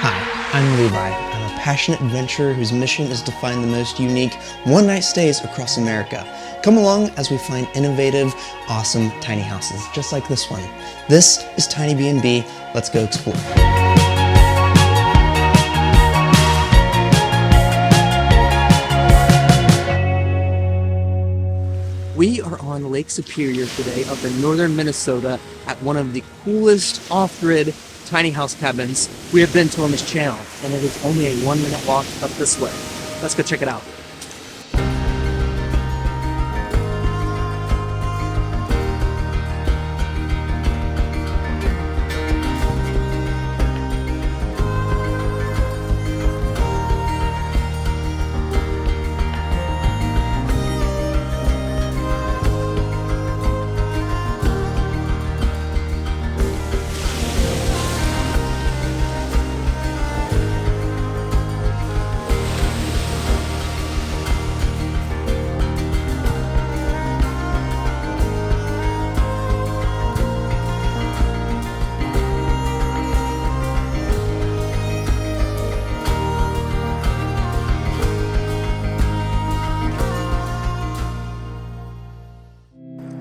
Hi, I'm Levi. I'm a passionate adventurer whose mission is to find the most unique one-night stays across America. Come along as we find innovative, awesome tiny houses, just like this one. This is Tiny BNB. Let's go explore. We are on Lake Superior today up in northern Minnesota at one of the coolest off-grid tiny house cabins we have been to on this channel, and it is only a 1-minute walk up this way. Let's go check it out.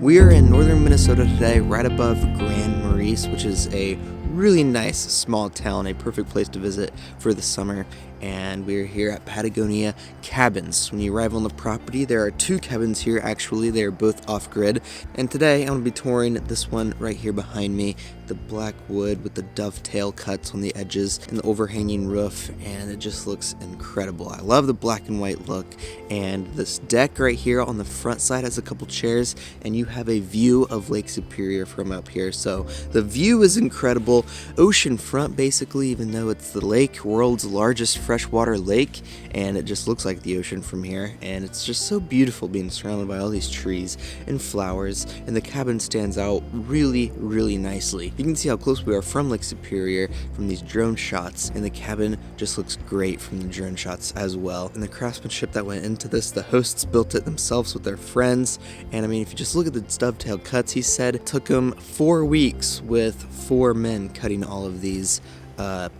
We are in northern Minnesota today, right above Grand Maurice, which is a really nice small town, a perfect place to visit for the summer. And we're here at Patagonia Cabins. When you arrive on the property, there are 2 cabins here actually. They are both off-grid. And today I'm going to be touring this one right here behind me. The black wood with the dovetail cuts on the edges and the overhanging roof, and it just looks incredible. I love the black and white look. And this deck right here on the front side has a couple chairs, and you have a view of Lake Superior from up here. So the view is incredible. Ocean front basically, even though it's the lake, world's largest freshwater lake, and it just looks like the ocean from here. And it's just so beautiful being surrounded by all these trees and flowers, and the cabin stands out really, really nicely. You can see how close we are from Lake Superior from these drone shots, and the cabin just looks great from the drone shots as well. And the craftsmanship that went into this, the hosts built it themselves with their friends, and I mean, if you just look at the dovetail cuts, he said it took him 4 weeks with 4 men cutting all of these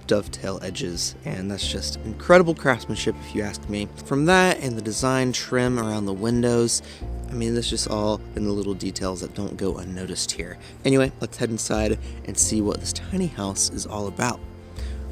dovetail edges, and that's just incredible craftsmanship if you ask me. From that and the design trim around the windows, I mean, that's just all in the little details that don't go unnoticed here. Anyway, let's head inside and see what this tiny house is all about.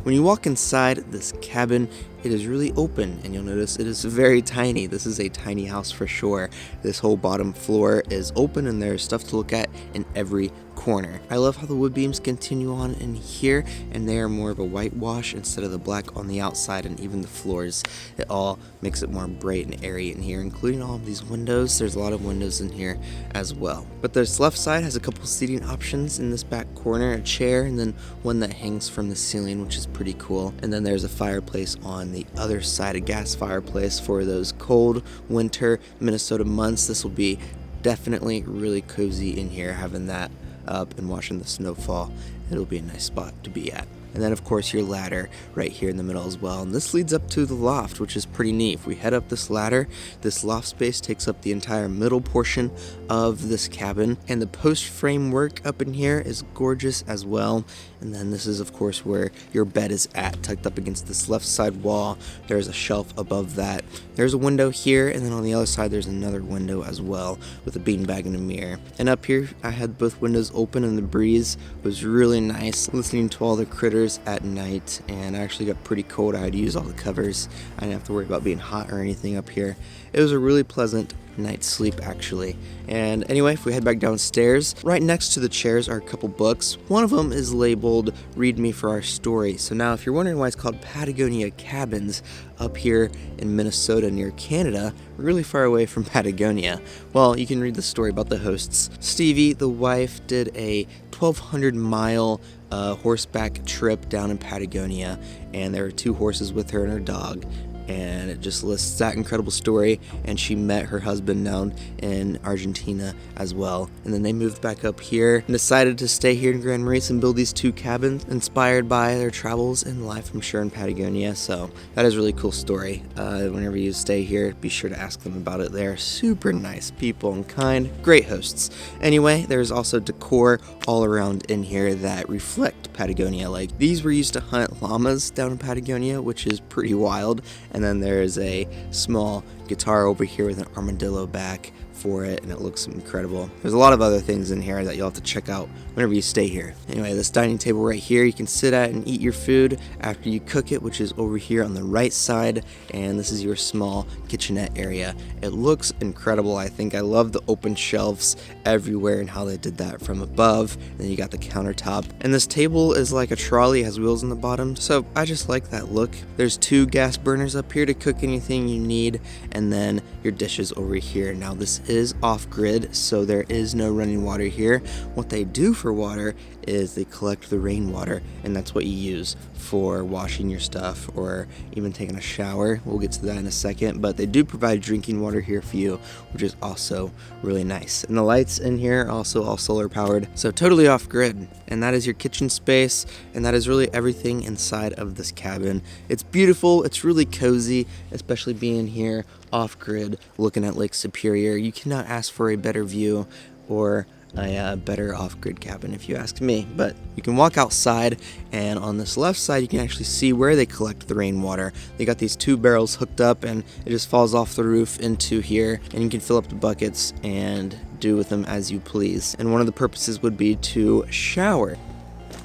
When you walk inside this cabin, it is really open, and you'll notice it is very tiny. This is a tiny house for sure. This whole bottom floor is open, and there's stuff to look at in every corner. I love how the wood beams continue on in here, and they are more of a whitewash instead of the black on the outside, and even the floors. It all makes it more bright and airy in here, including all of these windows. There's a lot of windows in here as well. But this left side has a couple seating options in this back corner, a chair, and then one that hangs from the ceiling, which is pretty cool. And then there's a fireplace on the other side, a gas fireplace for those cold winter Minnesota months. This will be definitely really cozy in here, having that up and watching the snowfall. It'll be a nice spot to be at. And then of course your ladder right here in the middle as well, and this leads up to the loft, which is pretty neat. If we head up this ladder, this loft space takes up the entire middle portion of this cabin, and the post frame work up in here is gorgeous as well. And then this is of course where your bed is at, tucked up against this left side wall. There's a shelf above that. There's a window here, and then on the other side there's another window as well with a beanbag and a mirror. And up here I had both windows open, and the breeze was really nice, listening to all the critters at night. And I actually got pretty cold. I had to use all the covers. I didn't have to worry about being hot or anything up here. It was a really pleasant night's sleep actually. And anyway, if we head back downstairs, right next to the chairs are a couple books. One of them is labeled Read Me for Our Story. So now if you're wondering why it's called Patagonia Cabins up here in Minnesota near Canada, really far away from Patagonia, well, you can read the story about the hosts. Stevie, the wife, did a 1,200 mile horseback trip down in Patagonia, and there were 2 horses with her and her dog. and it just lists that incredible story. And she met her husband down in Argentina as well, and then they moved back up here and decided to stay here in Grand Maurice and build these 2 cabins inspired by their travels and life, I'm sure, in Patagonia. So that is a really cool story. Whenever you stay here, be sure to ask them about it. They're super nice people and kind, great hosts. Anyway, there's also decor all around in here that reflect Patagonia. Like, these were used to hunt llamas down in Patagonia, which is pretty wild. And then there's a small guitar over here with an armadillo back for it, and it looks incredible. There's a lot of other things in here that you'll have to check out whenever you stay here. Anyway, this dining table right here, you can sit at and eat your food after you cook it, which is over here on the right side, and this is your small kitchenette area. It looks incredible. I think I love the open shelves everywhere and how they did that from above. And then you got the countertop, and this table is like a trolley, has wheels on the bottom, so I just like that look. There's 2 gas burners up here to cook anything you need, and then your dishes over here. Now, this is off-grid, so there is no running water here. What they do for water is they collect the rainwater, and that's what you use for washing your stuff or even taking a shower. We'll get to that in a second, but they do provide drinking water here for you, which is also really nice. And the lights in here are also all solar powered, so totally off-grid. And that is your kitchen space, and that is really everything inside of this cabin. It's beautiful, it's really cozy, especially being here off-grid looking at Lake Superior. You cannot ask for a better view or a better off-grid cabin, if you ask me. But you can walk outside, and on this left side you can actually see where they collect the rainwater. They got these 2 barrels hooked up, and it just falls off the roof into here, and you can fill up the buckets and do with them as you please. And one of the purposes would be to shower.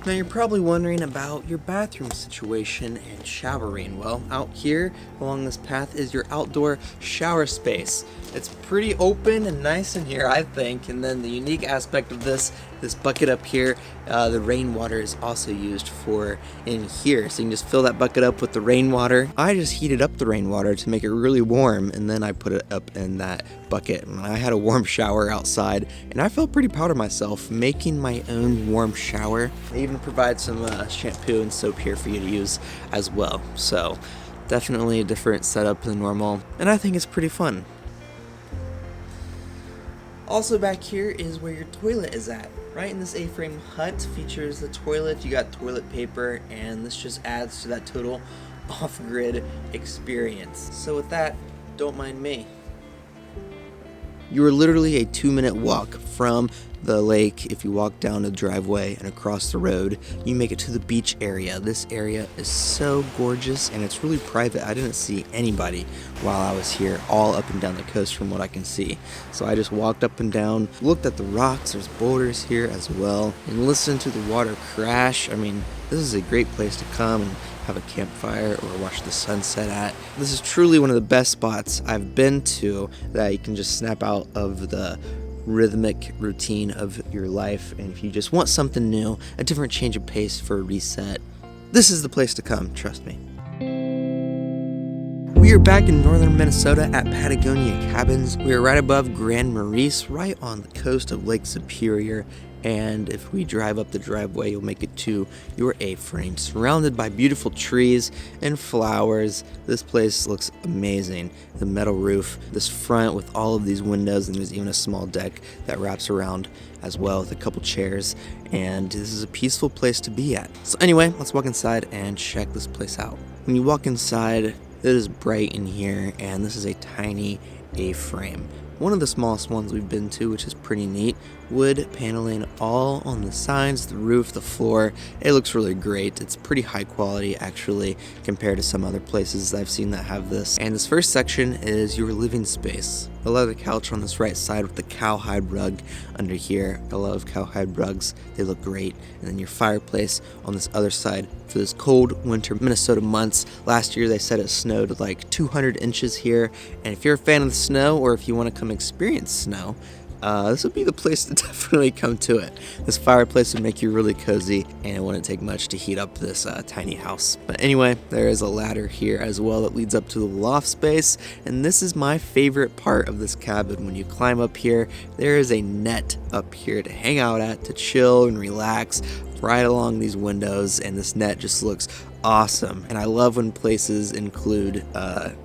Now, you're probably wondering about your bathroom situation and showering. Well, out here along this path is your outdoor shower space. It's pretty open and nice in here, I think. And then the unique aspect of this bucket up here, the rainwater is also used for in here. So you can just fill that bucket up with the rainwater. I just heated up the rainwater to make it really warm, and then I put it up in that bucket. And I had a warm shower outside, and I felt pretty proud of myself making my own warm shower. They even provide some shampoo and soap here for you to use as well. So definitely a different setup than normal, and I think it's pretty fun. Also back here is where your toilet is at. Right in this A-frame hut features the toilet. You got toilet paper, and this just adds to that total off-grid experience. So with that, don't mind me. You are literally a 2-minute walk from the lake. If you walk down the driveway and across the road, you make it to the beach area. This area is so gorgeous, and it's really private. I didn't see anybody while I was here, all up and down the coast from what I can see. So I just walked up and down, looked at the rocks, there's boulders here as well, and listened to the water crash. I mean, this is a great place to come and have a campfire or watch the sunset at. This is truly one of the best spots I've been to that you can just snap out of the rhythmic routine of your life, and if you just want something new, a different change of pace for a reset, this is the place to come, trust me. We are back in northern Minnesota at Patagonia Cabins. We are right above Grand Maurice, right on the coast of Lake Superior, and if we drive up the driveway, you'll make it to your A-frame, surrounded by beautiful trees and flowers. This place looks amazing. The metal roof, this front with all of these windows, and there's even a small deck that wraps around as well with a couple chairs, and this is a peaceful place to be at. So anyway, let's walk inside and check this place out. When you walk inside, it is bright in here, and this is a tiny A-frame. One of the smallest ones we've been to, which is pretty neat. Wood paneling all on the sides, the roof, the floor. It looks really great. It's pretty high quality actually compared to some other places I've seen that have this. And this first section is your living space. The leather couch on this right side with the cowhide rug under here. I love cowhide rugs. They look great. And then your fireplace on this other side for this cold winter Minnesota months. Last year they said it snowed like 200 inches here. And if you're a fan of the snow, or if you want to come experience snow, this would be the place to definitely come to it. This fireplace would make you really cozy, and it wouldn't take much to heat up this tiny house. But anyway, there is a ladder here as well that leads up to the loft space, and this is my favorite part of this cabin. When you climb up here, there is a net up here to hang out at, to chill and relax. right along these windows, and this net just looks awesome. And I love when places include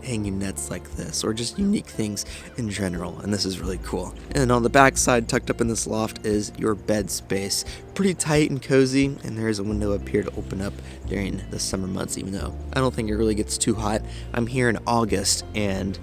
hanging nets like this, or just unique things in general, and this is really cool. And on the back side, tucked up in this loft, is your bed space. Pretty tight and cozy, and there is a window up here to open up during the summer months, even though I don't think it really gets too hot. I'm here in August, and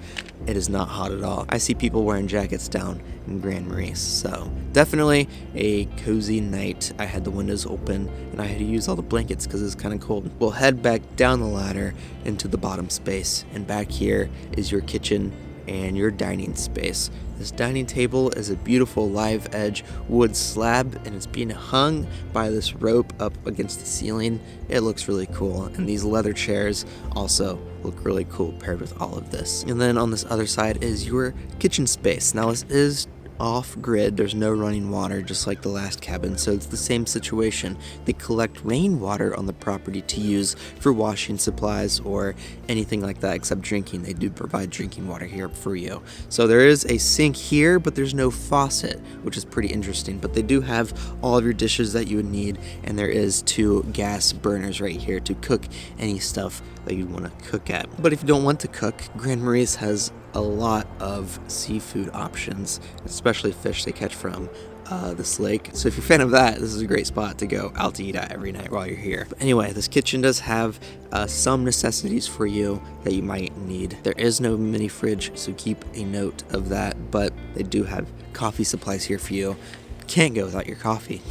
it is not hot at all. I see people wearing jackets down in Grand Maurice, so definitely a cozy night. I had the windows open, and I had to use all the blankets because it's kind of cold. We'll head back down the ladder into the bottom space, and back here is your kitchen and your dining space. This dining table is a beautiful live edge wood slab, and it's being hung by this rope up against the ceiling. It looks really cool, and these leather chairs also look really cool paired with all of this. And then on this other side is your kitchen space. Now this is off-grid. There's no running water, just like the last cabin, so it's the same situation. They collect rainwater on the property to use for washing supplies or anything like that, except drinking. They do provide drinking water here for you. So there is a sink here, but there's no faucet, which is pretty interesting. But they do have all of your dishes that you would need, and there is 2 gas burners right here to cook any stuff that you want to cook at. But if you don't want to cook, Grand Maurice has a lot of seafood options, especially fish they catch from this lake. So if you're a fan of that, this is a great spot to go out to eat at every night while you're here. But anyway, this kitchen does have some necessities for you that you might need. There is no mini fridge, so keep a note of that, but they do have coffee supplies here for you. Can't go without your coffee.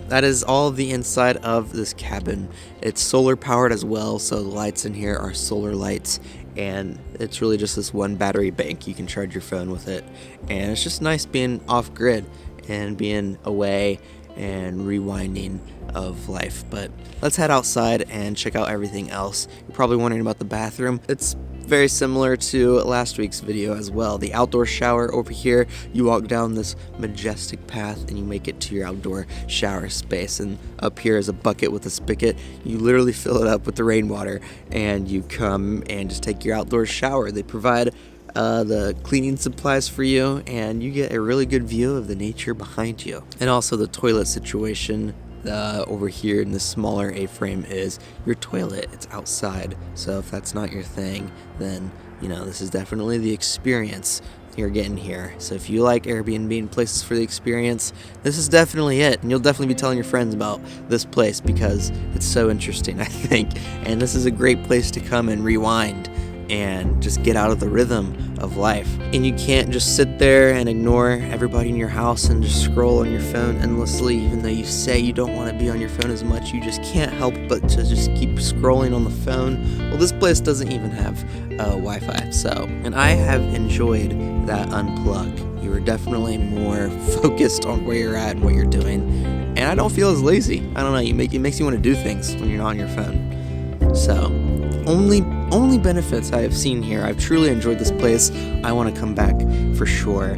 That is all the inside of this cabin. It's solar powered as well, so the lights in here are solar lights, and it's really just this one battery bank. You can charge your phone with it, and it's just nice being off grid and being away and rewinding of life. But let's head outside and check out everything else. You're probably wondering about the bathroom. It's very similar to last week's video as well. The outdoor shower over here, you walk down this majestic path and you make it to your outdoor shower space, and up here is a bucket with a spigot. You literally fill it up with the rainwater and you come and just take your outdoor shower. They provide the cleaning supplies for you, and you get a really good view of the nature behind you. And also the toilet situation over here in the smaller A-frame is your toilet. It's outside, so if that's not your thing, then this is definitely the experience you're getting here. So if you like Airbnb and places for the experience, this is definitely it, and you'll definitely be telling your friends about this place because it's so interesting, I think. And this is a great place to come and rewind and just get out of the rhythm of life. And you can't just sit there and ignore everybody in your house and just scroll on your phone endlessly, even though you say you don't want to be on your phone as much. You just can't help but to just keep scrolling on the phone. Well, this place doesn't even have Wi-Fi, and I have enjoyed that unplug. You are definitely more focused on where you're at and what you're doing, and I don't feel as lazy. I don't know, it makes you want to do things when you're not on your phone. So only benefits I have seen here. I've truly enjoyed this place. I want to come back for sure.